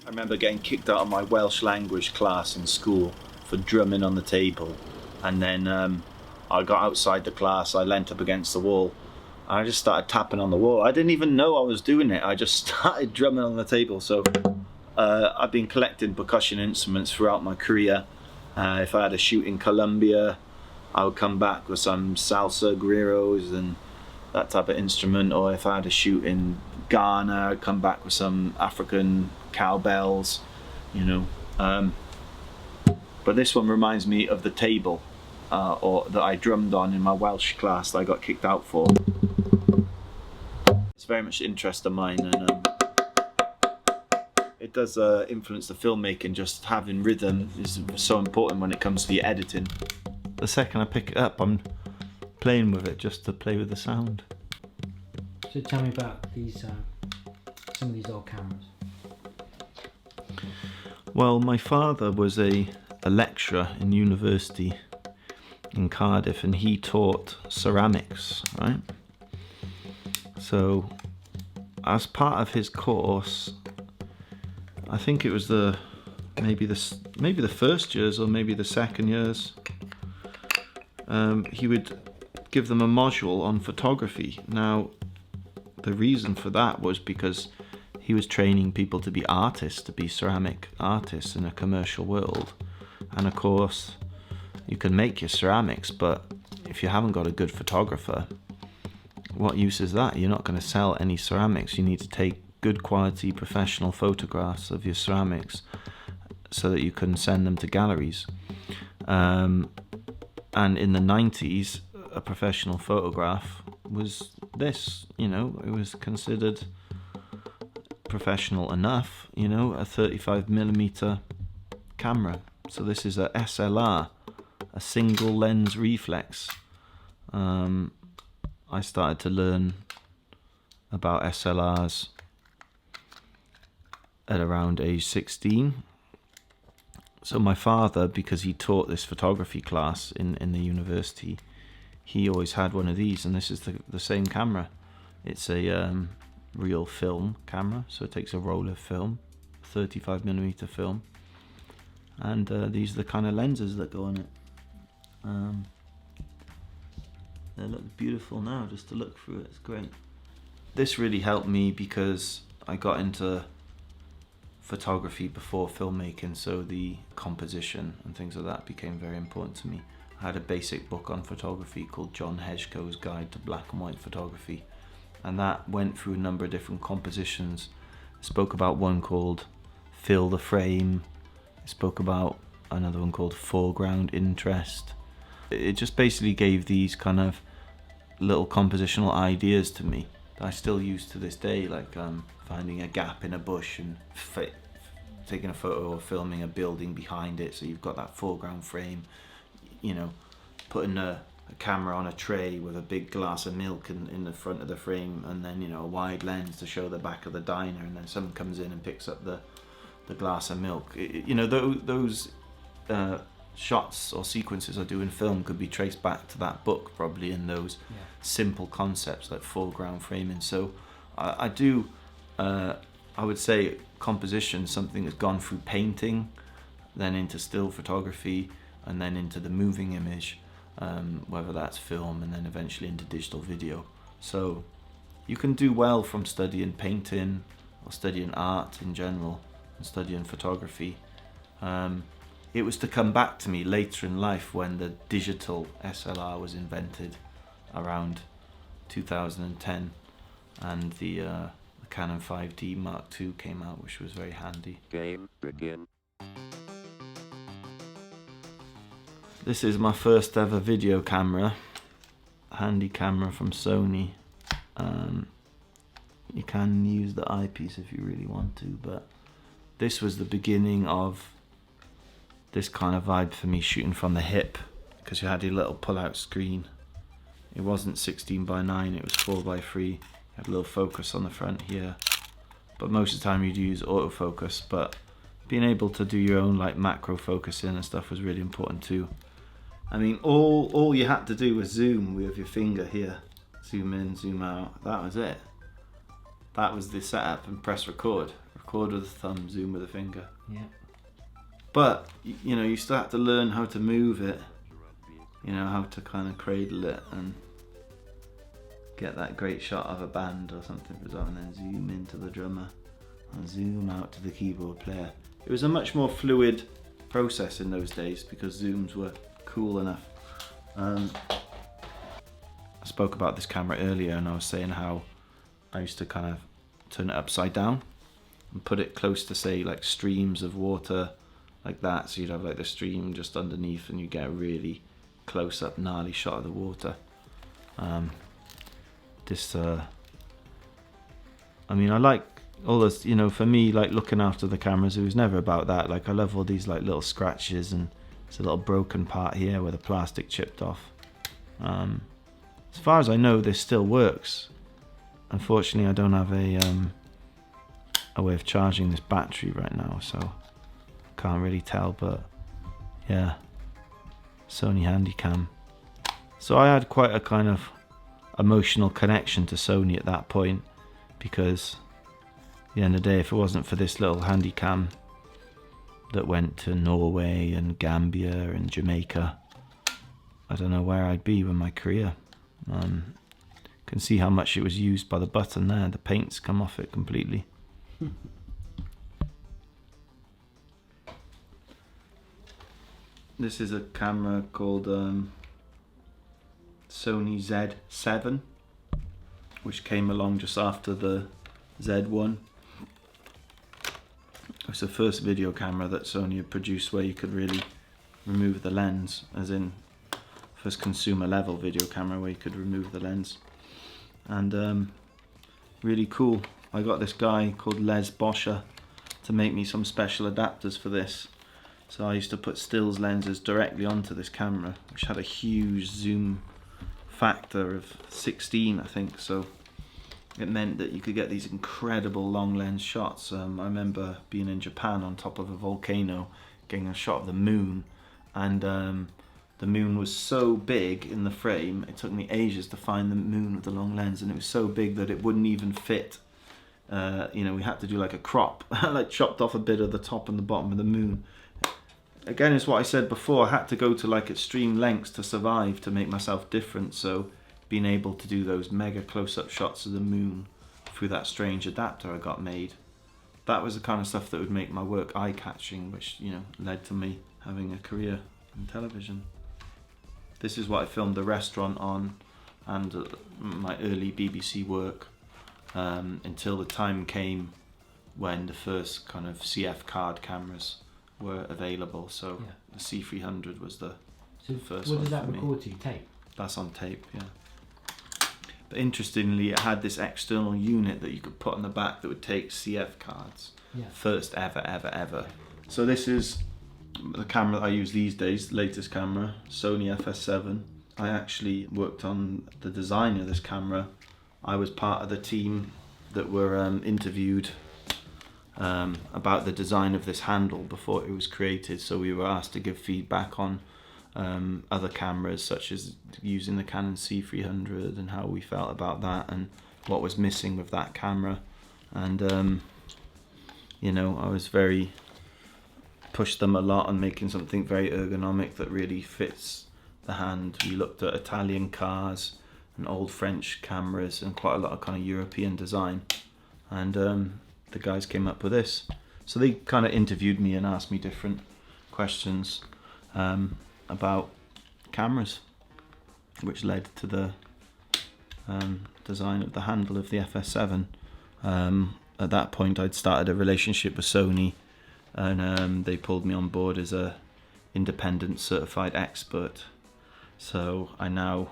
I remember getting kicked out of my Welsh language class in school for drumming on the table, and then I got outside the class, I leant up against the wall, and I just started tapping on the wall. I didn't even know I was doing it, I just started drumming on the table. So I've been collecting percussion instruments throughout my career. If I had a shoot in Colombia, I would come back with some salsa, guiros and that type of instrument, or if I had a shoot in Ghana, I'd come back with some African cowbells, you know. But this one reminds me of the table, or that I drummed on in my Welsh class that I got kicked out for. It's very much an interest of mine, and it does influence the filmmaking. Just having rhythm is so important when it comes to the editing. The second I pick it up, I'm playing with it just to play with the sound. So tell me about these, some of these old cameras. Well, my father was a lecturer in university in Cardiff, and he taught ceramics, right? So as part of his course, I think it was maybe the first years or maybe the second years, he would give them a module on photography. Now, the reason for that was because he was training people to be artists, to be ceramic artists in a commercial world. And of course, you can make your ceramics, but if you haven't got a good photographer, what use is that? You're not going to sell any ceramics. You need to take good quality professional photographs of your ceramics so that you can send them to galleries. And in the 90s, a professional photograph was this, you know, it was considered professional enough, you know, a 35mm camera. So this is a SLR, a single lens reflex. I started to learn about SLRs at around age 16. So my father, because he taught this photography class in the university, he always had one of these, and this is the same camera. It's a real film camera, so it takes a roll of film, 35mm film, and these are the kind of lenses that go on it. They look beautiful now, just to look through it, it's great. This really helped me because I got into photography before filmmaking, so the composition and things like that became very important to me. I had a basic book on photography called John Hedgecoe's Guide to Black and White Photography, and that went through a number of different compositions. It spoke about one called Fill the Frame, it spoke about another one called Foreground Interest. It just basically gave these kind of little compositional ideas to me that I still use to this day, like finding a gap in a bush and taking a photo or filming a building behind it, so you've got that foreground frame, you know, putting a camera on a tray with a big glass of milk in the front of the frame, and then, you know, a wide lens to show the back of the diner, and then someone comes in and picks up the glass of milk. You know, those shots or sequences I do in film could be traced back to that book, probably, in those simple concepts like foreground framing. So I do, I would say composition, something that's gone through painting, then into still photography, and then into the moving image, whether that's film, and then eventually into digital video. So you can do well from studying painting or studying art in general and studying photography. It was to come back to me later in life when the digital SLR was invented around 2010, and the Canon 5D Mark II came out, which was very handy. Game begin. This is my first ever video camera, a handy camera from Sony. You can use the eyepiece if you really want to, but this was the beginning of this kind of vibe for me, shooting from the hip, because you had your little pull-out screen. It wasn't 16:9, it was 4:3. You had a little focus on the front here, but most of the time you'd use autofocus. But being able to do your own like macro focusing and stuff was really important too. I mean, all you had to do was zoom with your finger here, zoom in, zoom out. That was it. That was the setup, and press record record with a thumb, zoom with a finger. Yeah. But you know, you still have to learn how to move it. You know, how to kind of cradle it and get that great shot of a band or something, and then zoom into the drummer and zoom out to the keyboard player. It was a much more fluid process in those days because zooms were cool enough. I spoke about this camera earlier, and I was saying how I used to kind of turn it upside down and put it close to, say, like streams of water like that, so you'd have like the stream just underneath and you get a really close up gnarly shot of the water. I mean, I like all this, you know, for me, like looking after the cameras, it was never about that. Like I love all these like little scratches, and there's a little broken part here where the plastic chipped off. As far as I know, this still works. Unfortunately, I don't have a way of charging this battery right now, so can't really tell, but yeah, Sony Handycam. So I had quite a kind of emotional connection to Sony at that point, because at the end of the day, if it wasn't for this little Handycam that went to Norway and Gambia and Jamaica, I don't know where I'd be with my career. Can see how much it was used by the button there. The paint's come off it completely. This is a camera called Sony Z7, which came along just after the Z1. It was the first video camera that Sony had produced where you could really remove the lens, as in first consumer level video camera where you could remove the lens. And really cool. I got this guy called Les Boscher to make me some special adapters for this. So I used to put stills lenses directly onto this camera, which had a huge zoom factor of 16, I think. So it meant that you could get these incredible long lens shots. I remember being in Japan on top of a volcano, getting a shot of the moon, and the moon was so big in the frame, it took me ages to find the moon with the long lens, and it was so big that it wouldn't even fit. You know, we had to do like a crop, like chopped off a bit of the top and the bottom of the moon. Again, it's what I said before, I had to go to like extreme lengths to survive, to make myself different. So being able to do those mega close-up shots of the moon through that strange adapter I got made, that was the kind of stuff that would make my work eye-catching, which, you know, led to me having a career in television. This is what I filmed the restaurant on, and my early BBC work, until the time came when the first kind of CF card cameras were available. So yeah, the C300 was the first one. What does that for me. record to? Tape? That's on tape, yeah. But interestingly, it had this external unit that you could put on the back that would take CF cards. Yeah. First ever. So this is the camera that I use these days, the latest camera, Sony FS7. I actually worked on the design of this camera. I was part of the team that were interviewed about the design of this handle before it was created. So we were asked to give feedback on other cameras, such as using the Canon C300 and how we felt about that and what was missing with that camera. And you know, I was pushed them a lot on making something very ergonomic that really fits the hand. We looked at Italian cars and old French cameras and quite a lot of kind of European design, and the guys came up with this. So they kind of interviewed me and asked me different questions about cameras, which led to the design of the handle of the FS7. At that point I'd started a relationship with Sony, and they pulled me on board as a independent certified expert. So I now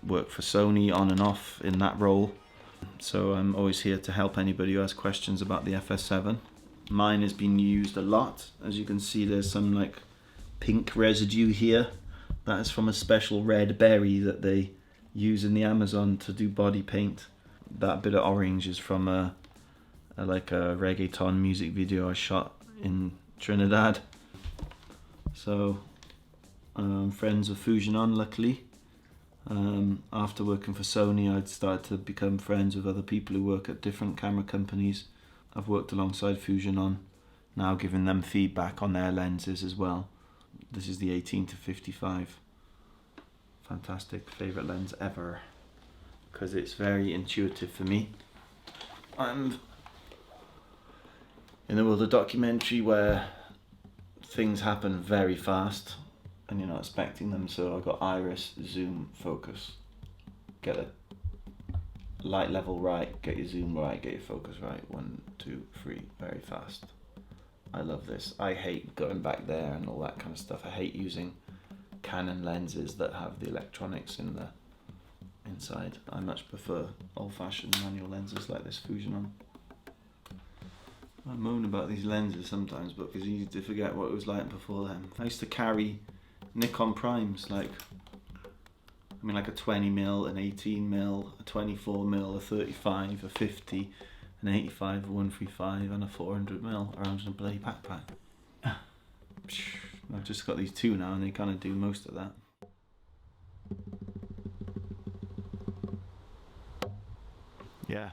work for Sony on and off in that role. So I'm always here to help anybody who has questions about the FS7. Mine has been used a lot. As you can see, there's some like pink residue here. That is from a special red berry that they use in the Amazon to do body paint. That bit of orange is from a reggaeton music video I shot in Trinidad. So I'm friends with Fujinon, luckily. After working for Sony, I'd started to become friends with other people who work at different camera companies. I've worked alongside Fusion on now, giving them feedback on their lenses as well. This is the 18-55. Fantastic, favourite lens ever, because it's very intuitive for me. I'm in the world of documentary where things happen very fast and you're not expecting them, so I've got iris, zoom, focus. Get a light level right, get your zoom right, get your focus right. 1, 2, 3, very fast. I love this. I hate going back there and all that kind of stuff. I hate using Canon lenses that have the electronics in the inside. I much prefer old-fashioned manual lenses like this Fusion on. I moan about these lenses sometimes, but it's easy to forget what it was like before then. I used to carry Nikon primes, like a 20mm, an 18mm, a 24mm, a 35, a 50, an 85, a 135 and a 400mm around in a bloody backpack. I've just got these two now and they kind of do most of that. Yeah,